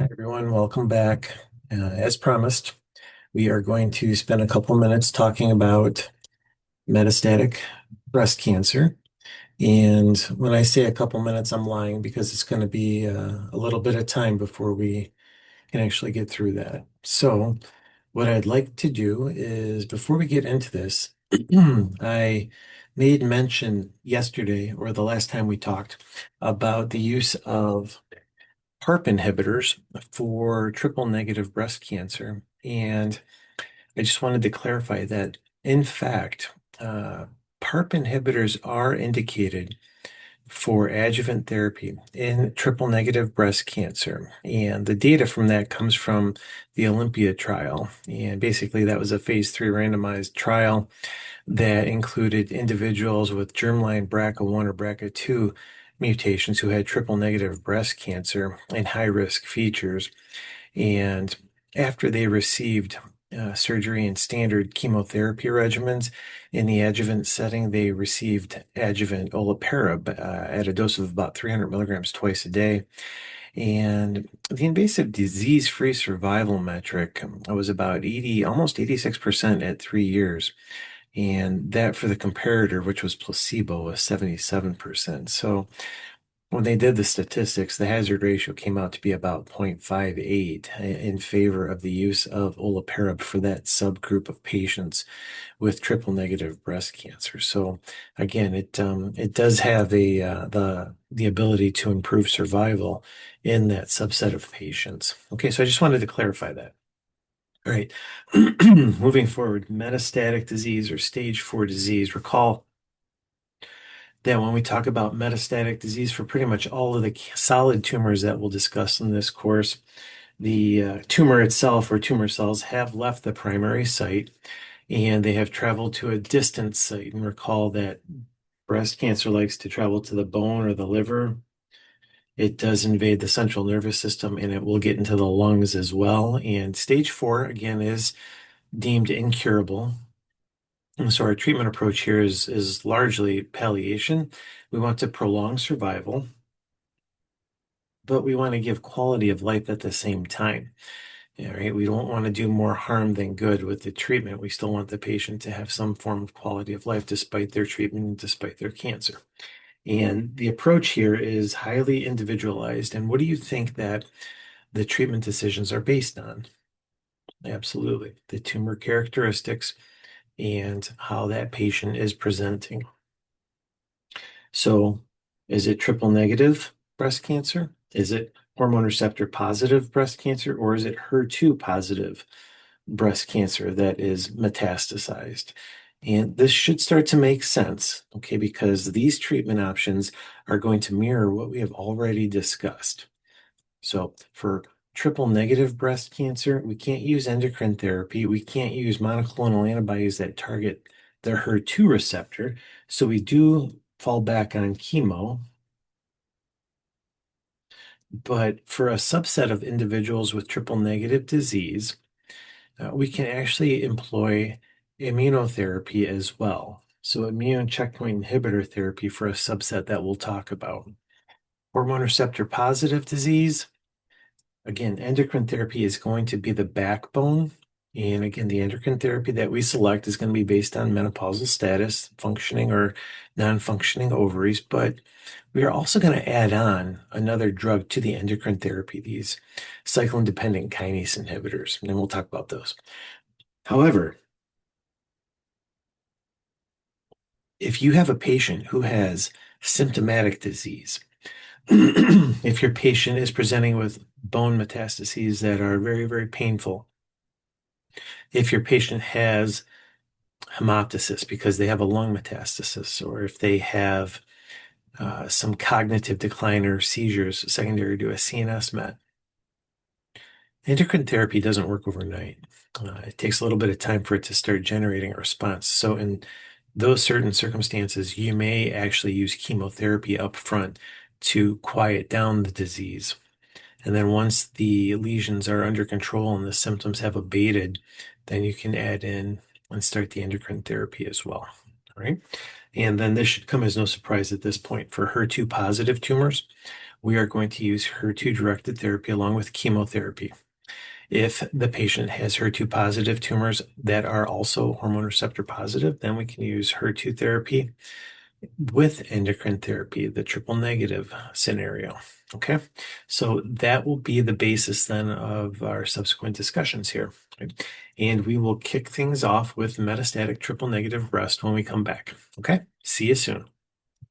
Hi, everyone. Welcome back. As promised, we are going to spend a couple minutes talking about metastatic breast cancer. And when I say a couple minutes, I'm lying because it's going to be a little bit of time before we can actually get through that. So, what I'd like to do is before we get into this, I made mention yesterday or the last time we talked about the use of PARP inhibitors for triple negative breast cancer. And I just wanted to clarify that, in fact, PARP inhibitors are indicated for adjuvant therapy in triple negative breast cancer. And the data from that comes from the Olympia trial. And basically, that was a phase 3 randomized trial that included individuals with germline BRCA1 or BRCA2 mutations who had triple negative breast cancer and high risk features. And after they received surgery and standard chemotherapy regimens in the adjuvant setting, they received adjuvant olaparib at a dose of about 300 milligrams twice a day. And the invasive disease-free survival metric was about 80, almost 86% at 3 years. And that for the comparator, which was placebo, was 77%. So when they did the statistics, the hazard ratio came out to be about 0.58 in favor of the use of olaparib for that subgroup of patients with triple negative breast cancer. So again, it does have the ability to improve survival in that subset of patients. Okay, so I just wanted to clarify that. All right. Moving forward, metastatic disease or stage 4 disease. Recall that when we talk about metastatic disease for pretty much all of the solid tumors that we'll discuss in this course, the tumor itself or tumor cells have left the primary site and they have traveled to a distant site. And recall that breast cancer likes to travel to the bone or the liver. It does invade the central nervous system and it will get into the lungs as well. And stage 4, again, is deemed incurable. And so our treatment approach here is largely palliation. We want to prolong survival, but we want to give quality of life at the same time. Yeah, right. We don't want to do more harm than good with the treatment. We still want the patient to have some form of quality of life despite their treatment and despite their cancer. And the approach here is highly individualized. And what do you think that the treatment decisions are based on? Absolutely. The tumor characteristics and how that patient is presenting. So, is it triple negative breast cancer? Is it hormone receptor positive breast cancer? Or is it HER2 positive breast cancer that is metastasized? And this should start to make sense, okay, because these treatment options are going to mirror what we have already discussed. So, for triple negative breast cancer, we can't use endocrine therapy. We can't use monoclonal antibodies that target the HER2 receptor. So, we do fall back on chemo. But for a subset of individuals with triple negative disease, we can actually employ immunotherapy as well. So, immune checkpoint inhibitor therapy for a subset that we'll talk about. Hormone receptor positive disease. Again, endocrine therapy is going to be the backbone. And again, the endocrine therapy that we select is going to be based on menopausal status, functioning or non-functioning ovaries. But we are also going to add on another drug to the endocrine therapy, these cyclin-dependent kinase inhibitors. And we'll talk about those. However, if you have a patient who has symptomatic disease, if your patient is presenting with bone metastases that are very, very painful, if your patient has hemoptysis because they have a lung metastasis, or if they have some cognitive decline or seizures secondary to a CNS met, endocrine therapy doesn't work overnight. It takes a little bit of time for it to start generating a response. So in those certain circumstances, you may actually use chemotherapy up front to quiet down the disease. And then once the lesions are under control and the symptoms have abated, then you can add in and start the endocrine therapy as well. All right. And then this should come as no surprise at this point for HER2 positive tumors. we are going to use HER2-directed therapy along with chemotherapy. If the patient has HER2 positive tumors that are also hormone receptor positive, then we can use HER2 therapy with endocrine therapy, the triple negative scenario. Okay, so that will be the basis then of our subsequent discussions here. Okay? And we will kick things off with metastatic triple negative breast when we come back. Okay, see you soon.